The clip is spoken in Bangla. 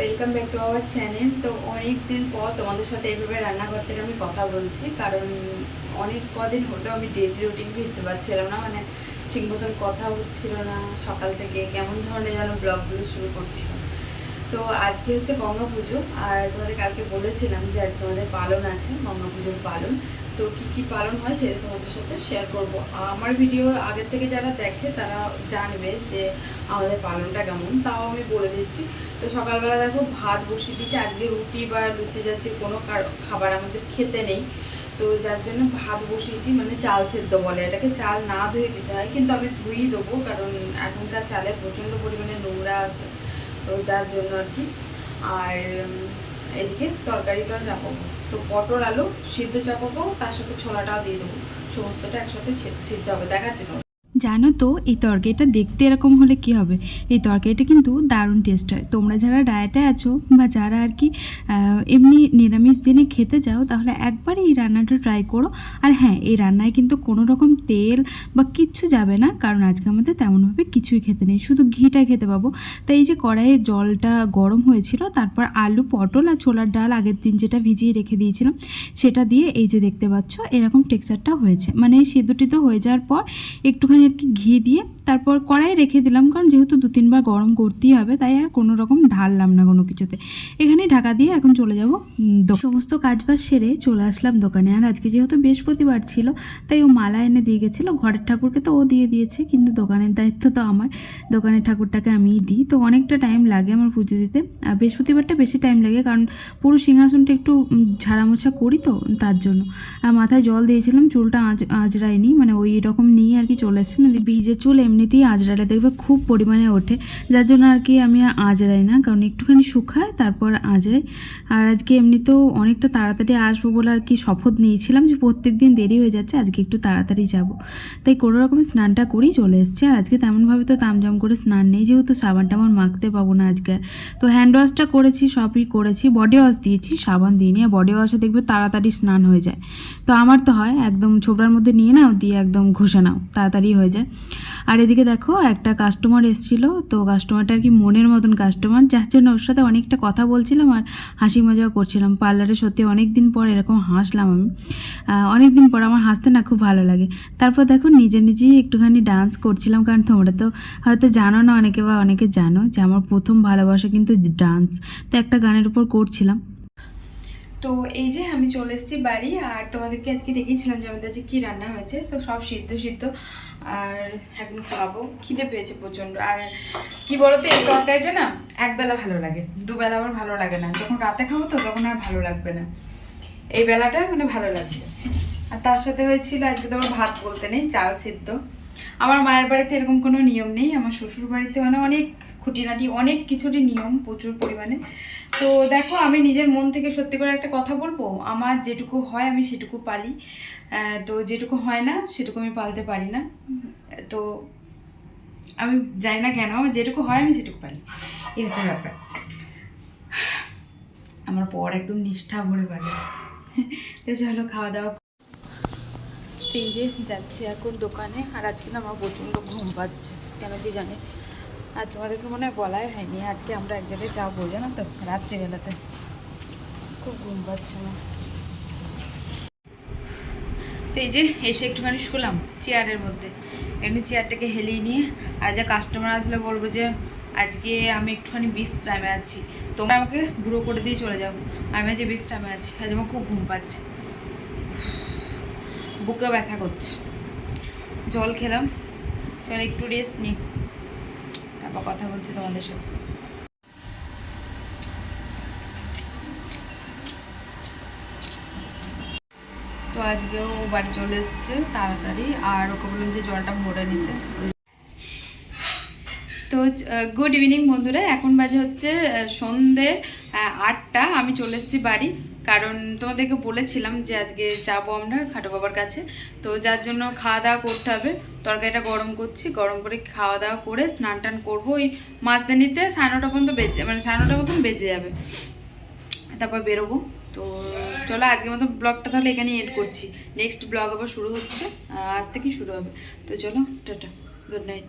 Welcome back to our channel. তো অনেক দিন পর তোমাদের সাথে এইভাবে রান্নাঘর থেকে আমি কথা বলছি, কারণ অনেক কদিন হলো আমি ডেইলি রুটিন ফিরতে পারছিলাম না, মানে ঠিক মতন কথা হচ্ছিল না। সকাল থেকে কেমন ধরনের যেন ব্লগগুলো শুরু করছিলাম। তো আজকে হচ্ছে গঙ্গা পুজো, আর তোমাদের কালকে বলেছিলাম যে আজকে আমাদের পালন আছে, গঙ্গা পুজোর পালন। তো কী পালন হয় সেটা তোমাদের সাথে শেয়ার করবো। আমার ভিডিও আগের থেকে যারা দেখে তারা জানবে যে আমাদের পালনটা কেমন, তাও আমি বলে দিচ্ছি। তো সকালবেলা দেখো ভাত বসিয়ে দিচ্ছি, আজকে রুটি বা লুচি যাচ্ছে কোনো খাবার আমাদের খেতে নেই, তো যার জন্য ভাত বসিয়েছি, মানে চাল সেদ্ধ বলে এটাকে। চাল না ধুয়ে দিতে হয়, কিন্তু আমি ধুয়েই দেবো, কারণ এখনকার চালে প্রচণ্ড পরিমাণে নোংরা আছে, তো যার জন্য আর কি। আর এদিকে তরকারিটাও চাপাবো, তো পটল আলু সিদ্ধ চাপাবো, তার সাথে ছোলাটাও দিয়ে দেবো, সমস্তটা একসাথে সিদ্ধ হবে। দেখাচ্ছি তোমার। জানো তো এই তরকারিটা দেখতে এরকম হলে কি হবে, এই তরকারিটা কিন্তু দারুণ টেস্ট হয়। তোমরা যারা ডায়েটে আছো বা যারা আর কি এমনি নিরামিষ দিনে খেতে যাও, তাহলে একবার এই রান্নাটা ট্রাই করো। আর হ্যাঁ, এই রান্নায় কিন্তু কোনো রকম তেল বা কিচ্ছু যাবে না, কারণ আজকে আমাদের তেমনভাবে কিছুই খেতে নেই, শুধু ঘিটা খেতে পাবো। তাই এই যে কড়াইয়ে জলটা গরম হয়েছিল, তারপর আলু পটল আর ছোলার ডাল আগের দিন যেটা ভিজিয়ে রেখে দিয়েছিলাম সেটা দিয়ে এই যে দেখতে পাচ্ছ এরকম টেক্সচারটা হয়েছে। মানে সিদ্ধ টিদ্ধ হয়ে যাওয়ার পর একটুখানি আর কি ঘি দিয়ে তারপর কড়াই রেখে দিলাম, কারণ যেহেতু 2-3 বার গরম করতেই হবে, তাই আর কোনো রকম ঢাললাম না কোনো কিছুতে। এখানেই ঢাকা দিয়ে এখন চলে যাব সমস্ত কাজবাজ সেরে চলে আসলাম দোকানে। আর আজকে যেহেতু বৃহস্পতিবার ছিল, তাই ও মালা এনে দিয়ে গেছিলো। ঘরের ঠাকুরকে তো ও দিয়ে দিয়েছে, কিন্তু দোকানের দায়িত্ব তো আমার, দোকানের ঠাকুরটাকে আমিই দিই। তো অনেকটা টাইম লাগে আমার পুজো দিতে, আর বৃহস্পতিবারটা বেশি টাইম লাগে, কারণ পুরো সিংহাসনটা একটু ঝাড়ামোছা করি তো তার জন্য। আর মাথায় জল দিয়েছিলাম, চুলটা আঁচড়ায়নি, মানে ওই রকম নিয়ে আর কি চলে এসেছে। না ভিজে চুল এমনিতেই আঁচড়ালে দেখবে খুব পরিমাণে ওঠে, যার জন্য আর কি আমি আঁচড়াই না, কারণ একটুখানি শুকায় তারপর আঁচড়াই। আর আজকে এমনিতেও অনেকটা তাড়াতাড়ি আসবো বলে আর কি শপথ নিয়েছিলাম যে প্রত্যেক দিন দেরি হয়ে যাচ্ছে, আজকে একটু তাড়াতাড়ি যাব। তাই কোনো রকমের স্নানটা করেই চলে এসেছি। আর আজকে তেমনভাবে তো তামজাম করে স্নান নেই, যেহেতু সাবান টাবান মাখতে পাবো না আজকে। তো হ্যান্ড ওয়াশটা করেছি, সবই করেছি, বডি ওয়াশ দিয়েছি, সাবান দিইনি। আর বডি ওয়াশে দেখবে তাড়াতাড়ি স্নান হয়ে যায়, তো আমার তো হয় একদম ছোবড়ার মধ্যে নিয়ে নাও, দিয়ে একদম ঘষে নাও, তাড়াতাড়ি হয়ে যায়। আর এদিকে দেখো একটা কাস্টমার এসেছিলো, তো কাস্টমারটা আর কি মনের মতন কাস্টমার, যার জন্য ওর সাথে অনেকটা কথা বলছিলাম আর হাসি মজাও করছিলাম। পার্লারে সত্যি অনেক দিন পর এরকম হাসলাম আমি, অনেক দিন পর আমার হাসতে না খুব ভালো লাগে। তারপর দেখো নিজে নিজেই একটুখানি ডান্স করছিলাম, কারণ তোমরা তো হয়তো জানো না অনেকে, বা অনেকে জানো যে আমার প্রথম ভালোবাসা কিন্তু ডান্স। তো একটা গানের উপর করছিলাম। তো এই যে আমি চলে এসেছি বাড়ি, আর তোমাদেরকে আজকে দেখিয়েছিলাম যে আমাদের আজকে কী রান্না হয়েছে। তো সব সিদ্ধ সিদ্ধ, আর এখন খাবো, খিদে পেয়েছে প্রচণ্ড। আর কি বলতো, এই তরকারিটা না একবেলা ভালো লাগে, দুবেলা আবার ভালো লাগে না। যখন রাতে খাবো তো তখন আর ভালো লাগবে না, এই বেলাটা মানে ভালো লাগবে। আর তার সাথে হয়েছিল আজকে তো আমার ভাত বলতে নেই, চাল সিদ্ধ। আমার মায়ের বাড়িতে এরকম কোনো নিয়ম নেই, আমার শ্বশুর বাড়িতে মানে অনেক খুঁটিনাটি, অনেক কিছুরই নিয়ম প্রচুর পরিমাণে। তো দেখো, আমি নিজের মন থেকে সত্যি করে একটা কথা বলবো, আমার যেটুকু হয় আমি সেটুকু পালি, তো যেটুকু হয় না সেটুকু আমি পালতে পারি না। তো আমি জানি না কেন, আমার যেটুকু হয় আমি সেটুকু পালি, এই হচ্ছে ব্যাপার। আমার পর একদম নিষ্ঠা ভরে পারে। তো চলো খাওয়া দাওয়া। এই যে যাচ্ছি এখন দোকানে, আর আজকে না আমার প্রচণ্ড ঘুম পাচ্ছে, কেন কি জানি। আর তোমাদেরকে মনে হয় বলাই হয়নি, আজকে আমরা এক জায়গায় যাবো জানো তো, রাত্রিবেলাতে। খুব ঘুম পাচ্ছে আমার। তো এই যে এসে একটুখানি শুলাম চেয়ারের মধ্যে, এমনি চেয়ারটাকে হেলিয়ে নিয়ে। আর যা কাস্টমার আসলে বলবো যে আজকে আমি একটুখানি বিশ্রামে আছি, তোমরা আমাকে বুড়ো করে দিয়ে চলে যাও, আমি আজ বিশ্রামে আছি। আজ আমার খুব ঘুম পাচ্ছে, বুকে ব্যথা করছে। জল খেলাম, চল একটু রেস্ট নিই, তারপর কথা বলছি তোমাদের সাথে। তো আজকেও বাড়ি চলে এসছে তাড়াতাড়ি, আর ওকে বললাম যে জলটা ভরে নিতে। তো গুড ইভিনিং বন্ধুরা, এখন বাজে হচ্ছে সন্ধ্যে 8টা। আমি চলে এসেছি বাড়ি, কারণ তোমাদেরকে বলেছিলাম যে আজকে যাবো আমরা খাটো বাবার কাছে, তো যার জন্য খাওয়া দাওয়া করতে হবে। তরকারিটা গরম করছি, গরম করে খাওয়া দাওয়া করে স্নান টান করবো। ওই মাঝদানিতে 9:30 পর্যন্ত বেজে, মানে 9:30 মতন বেজে যাবে, তারপর বেরোবো। তো চলো আজকের মতো ব্লগটা তাহলে এখানে এড করছি, নেক্সট ব্লগ আবার শুরু হচ্ছে, আজ থেকেই শুরু হবে। তো চলো টাটা, গুড নাইট।